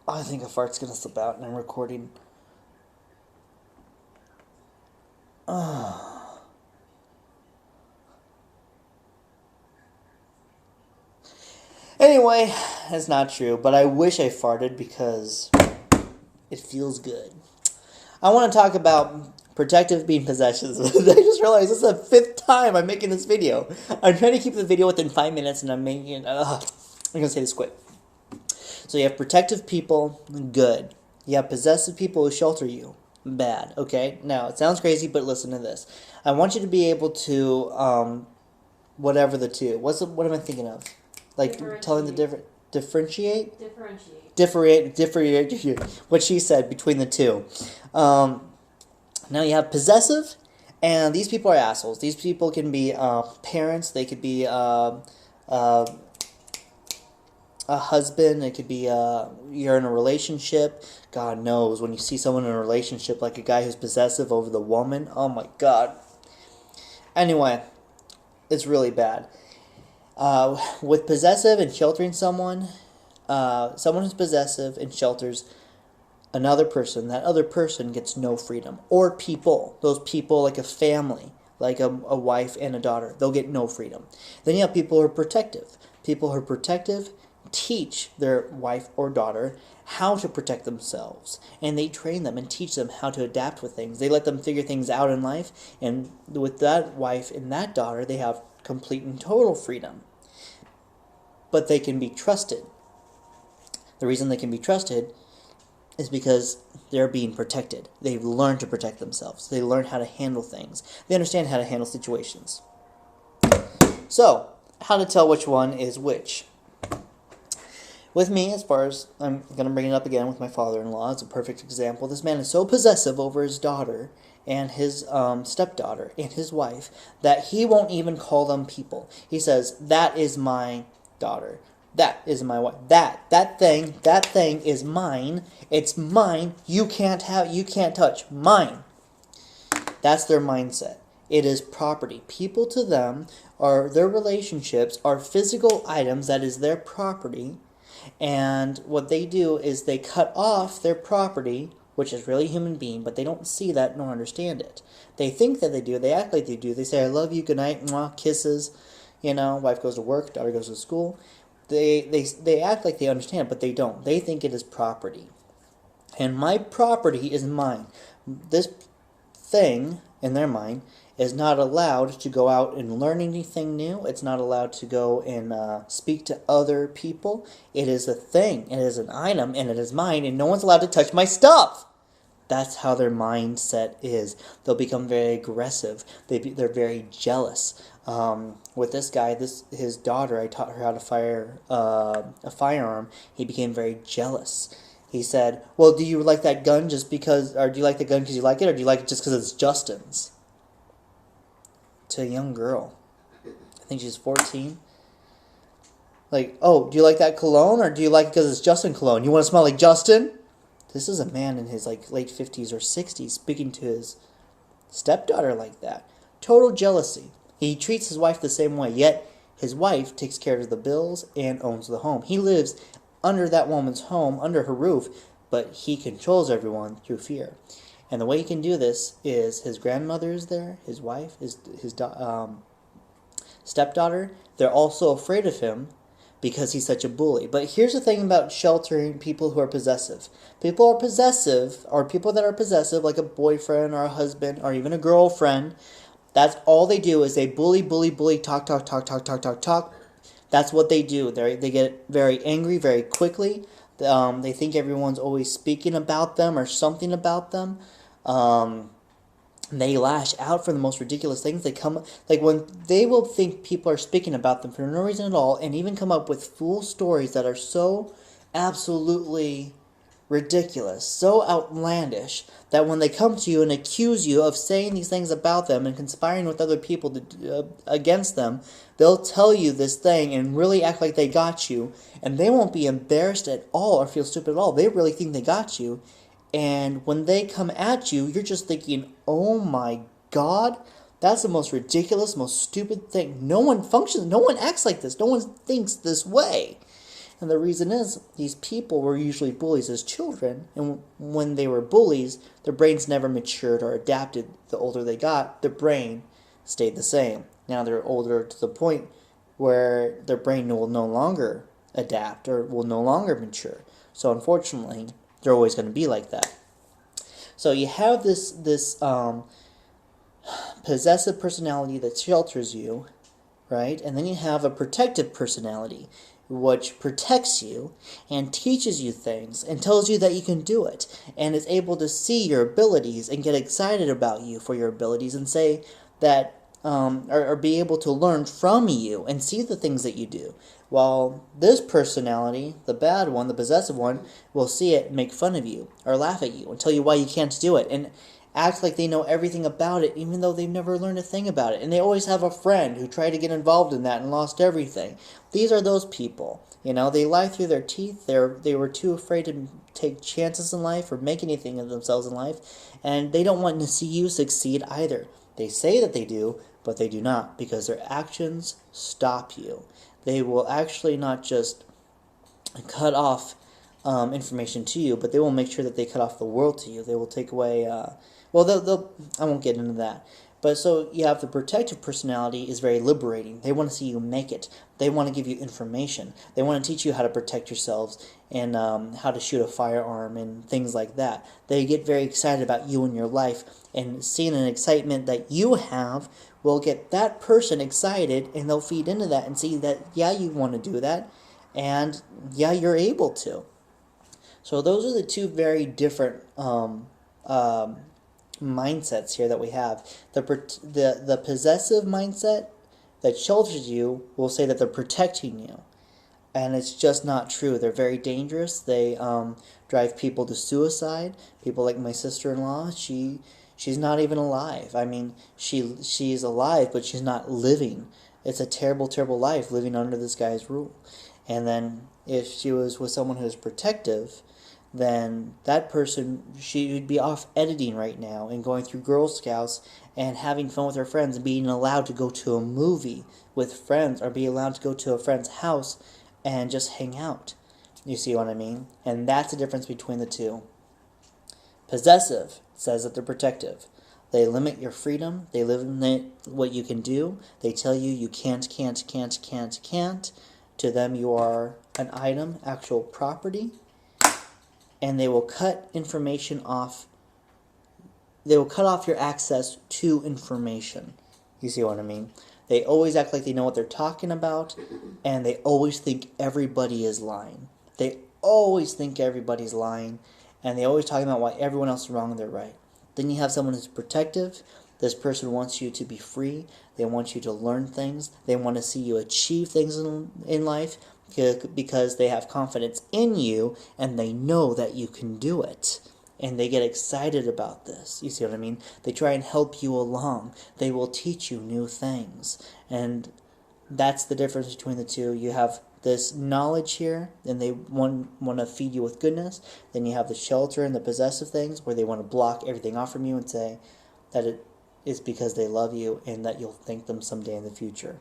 I think a fart's gonna slip out and I'm recording. Anyway, that's not true, but I wish I farted because it feels good. I want to talk about protective being possessions. I just realized this is the fifth time I'm making this video. I'm trying to keep the video within 5 minutes and I'm making it. I'm going to say this quick. So you have protective people, good. You have possessive people who shelter you, bad. Okay? Now, it sounds crazy, but listen to this. I want you to be able to, whatever the two. What am I thinking of? Like telling the differentiate? Differentiate what she said between the two. Now you have possessive, and these people are assholes. These people can be parents. They could be a husband. It could be you're in a relationship. God knows when you see someone in a relationship, like a guy who's possessive over the woman. Oh my God. Anyway, it's really bad. With possessive and sheltering someone, someone who's possessive and shelters another person, that other person gets no freedom. Or people, those people like a family, like a wife and a daughter, they'll get no freedom. Then you have people who are protective. People who are protective teach their wife or daughter how to protect themselves, and they train them and teach them how to adapt with things. They let them figure things out in life, and with that wife and that daughter, they have complete and total freedom. But they can be trusted. The reason they can be trusted is because they're being protected. They've learned to protect themselves. They learn how to handle things. They understand how to handle situations. So, how to tell which one is which? With me, as far as I'm going to bring it up again with my father-in-law, it's a perfect example. This man is so possessive over his daughter and his stepdaughter and his wife that he won't even call them people. He says, "That is my daughter. That is my wife. That thing is mine. It's mine. You can't touch. Mine." That's their mindset. It is property. People to them are their relationships are physical items that is their property. And what they do is they cut off their property, which is really a human being, but they don't see that nor understand it. They think that they do. They act like they do. They say, "I love you, good night, mwah, kisses." Wife goes to work, daughter goes to school. They act like they understand, but they don't. They think it is property. And my property is mine. This thing, in their mind, is not allowed to go out and learn anything new. It's not allowed to go and speak to other people. It is a thing. It is an item, and it is mine, and no one's allowed to touch my stuff. That's how their mindset is. They'll become very aggressive. They're very jealous. With this guy, his daughter, I taught her how to fire a firearm. He became very jealous. He said, "Well, do you like that gun just because, or do you like the gun because you like it, or do you like it just because it's Justin's?" To a young girl. I think she's 14. Like, "Oh, do you like that cologne, or do you like it because it's Justin cologne? You want to smell like Justin?" This is a man in his late 50s or 60s speaking to his stepdaughter like that. Total jealousy. He treats his wife the same way, yet his wife takes care of the bills and owns the home. He lives under that woman's home, under her roof, but he controls everyone through fear. And the way he can do this is his grandmother is there, his wife, his stepdaughter. They're also afraid of him because he's such a bully. But here's the thing about sheltering people who are possessive. People are possessive, or people that are possessive, like a boyfriend or a husband or even a girlfriend, that's all they do is they bully, bully, bully, talk, talk, talk, talk, talk, talk, talk. That's what they do. They get very angry very quickly. They think everyone's always speaking about them or something about them. They lash out for the most ridiculous things. They come, like when they will think people are speaking about them for no reason at all, and even come up with fool stories that are so absolutely ridiculous, so outlandish, that when they come to you and accuse you of saying these things about them and conspiring with other people against them, they'll tell you this thing and really act like they got you, and they won't be embarrassed at all or feel stupid at all. They really think they got you. And when they come at you, you're just thinking, "Oh my God, that's the most ridiculous, most stupid thing." No one functions, no one acts like this, no one thinks this way. And the reason is these people were usually bullies as children, and when they were bullies, their brains never matured or adapted. The older they got, their brain stayed the same. Now they're older to the point where their brain will no longer adapt or will no longer mature. So unfortunately, they're always going to be like that. So you have this possessive personality that shelters you, right? And then you have a protective personality, which protects you and teaches you things and tells you that you can do it and is able to see your abilities and get excited about you for your abilities and say that or be able to learn from you and see the things that you do. While this personality, the bad one, the possessive one, will see it and make fun of you or laugh at you and tell you why you can't do it and act like they know everything about it even though they've never learned a thing about it. And they always have a friend who tried to get involved in that and lost everything. These are those people. You know, they lie through their teeth. They were too afraid to take chances in life or make anything of themselves in life. And they don't want to see you succeed either. They say that they do, but they do not, because their actions stop you. They will actually not just cut off information to you, but they will make sure that they cut off the world to you. They will take away, I won't get into that. But so you have the protective personality is very liberating. They want to see you make it. They want to give you information. They want to teach you how to protect yourselves and how to shoot a firearm and things like that. They get very excited about you and your life, and seeing an excitement that you have will get that person excited, and they'll feed into that and see that, yeah, you want to do that, and yeah, you're able to. So those are the two very different mindsets here that we have. The possessive mindset that shelters you will say that they're protecting you, and it's just not true. They're very dangerous. They drive people to suicide. People like my sister-in-law, she's not even alive. I mean, she's alive, but she's not living. It's a terrible, terrible life living under this guy's rule. And then if she was with someone who's protective, then that person, she would be off editing right now and going through Girl Scouts and having fun with her friends and being allowed to go to a movie with friends or be allowed to go to a friend's house and just hang out. You see what I mean? And that's the difference between the two. Possessive says that they're protective. They limit your freedom. They limit what you can do. They tell you you can't. To them, you are an item, actual property. And they will cut information off. They will cut off your access to information. You see what I mean? They always act like they know what they're talking about, and they always think everybody is lying. They always think everybody's lying, and they always talking about why everyone else is wrong and they're right. Then you have someone who's protective. This person wants you to be free. They want you to learn things. They want to see you achieve things in life because they have confidence in you and they know that you can do it. And they get excited about this. You see what I mean? They try and help you along. They will teach you new things. And that's the difference between the two. You have this knowledge here, and they want to feed you with goodness. Then you have the shelter and the possessive things, where they want to block everything off from you and say that it is because they love you and that you'll thank them someday in the future.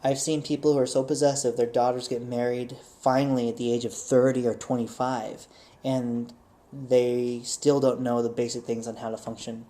I've seen people who are so possessive, their daughters get married finally at the age of 30 or 25, and they still don't know the basic things on how to function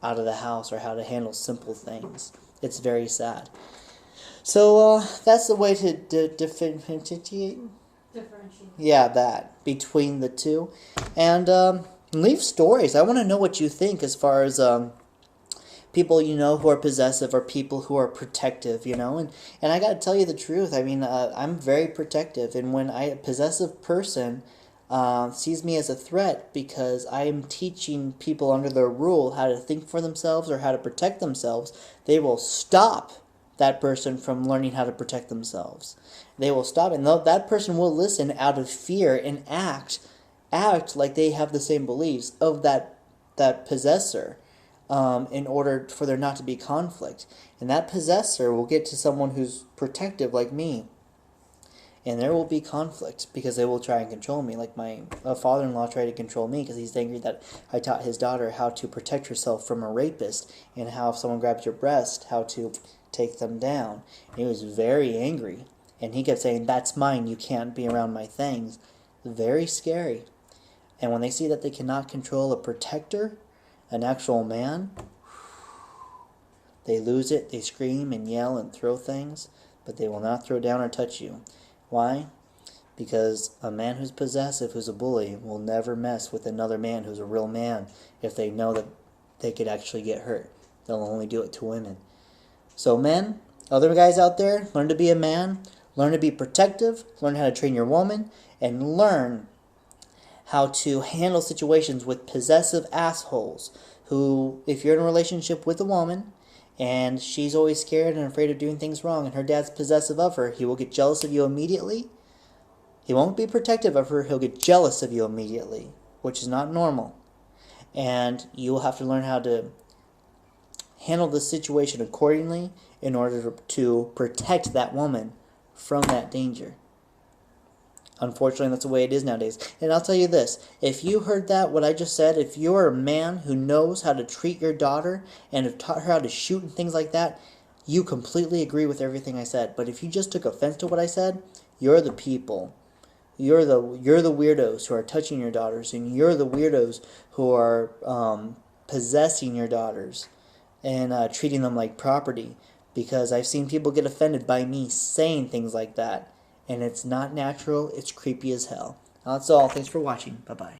out of the house or how to handle simple things. It's very sad. So that's the way to differentiate. Yeah, that between the two, and leave stories. I want to know what you think as far as people you know who are possessive or people who are protective. You know, and I got to tell you the truth. I mean, I'm very protective, and when a possessive person sees me as a threat because I am teaching people under their rule how to think for themselves or how to protect themselves, they will stop that person from learning how to protect themselves. They will stop, and that person will listen out of fear and act like they have the same beliefs of that possessor, in order for there not to be conflict. And that possessor will get to someone who's protective like me, and there will be conflict because they will try and control me, like my father-in-law tried to control me because he's angry that I taught his daughter how to protect herself from a rapist and how if someone grabs your breast, how to take them down. And he was very angry, And he kept saying, "That's mine, you can't be around my things." Very scary. And when they see that they cannot control a protector, an actual man, they lose it, they scream and yell and throw things, but they will not throw down or touch you. Why? Because a man who's possessive, who's a bully, will never mess with another man who's a real man if they know that they could actually get hurt. They'll only do it to women. So men, other guys out there, learn to be a man, learn to be protective, learn how to train your woman, and learn how to handle situations with possessive assholes who, if you're in a relationship with a woman and she's always scared and afraid of doing things wrong and her dad's possessive of her, he will get jealous of you immediately. He won't be protective of her, he'll get jealous of you immediately, which is not normal. And you will have to learn how to handle the situation accordingly in order to protect that woman from that danger. Unfortunately, that's the way it is nowadays. And I'll tell you this, if you heard that, what I just said, if you're a man who knows how to treat your daughter and have taught her how to shoot and things like that, you completely agree with everything I said. But if you just took offense to what I said, you're the people. You're the weirdos who are touching your daughters, and you're the weirdos who are possessing your daughters and treating them like property. Because I've seen people get offended by me saying things like that. And it's not natural, it's creepy as hell. That's all. Thanks for watching. Bye-bye.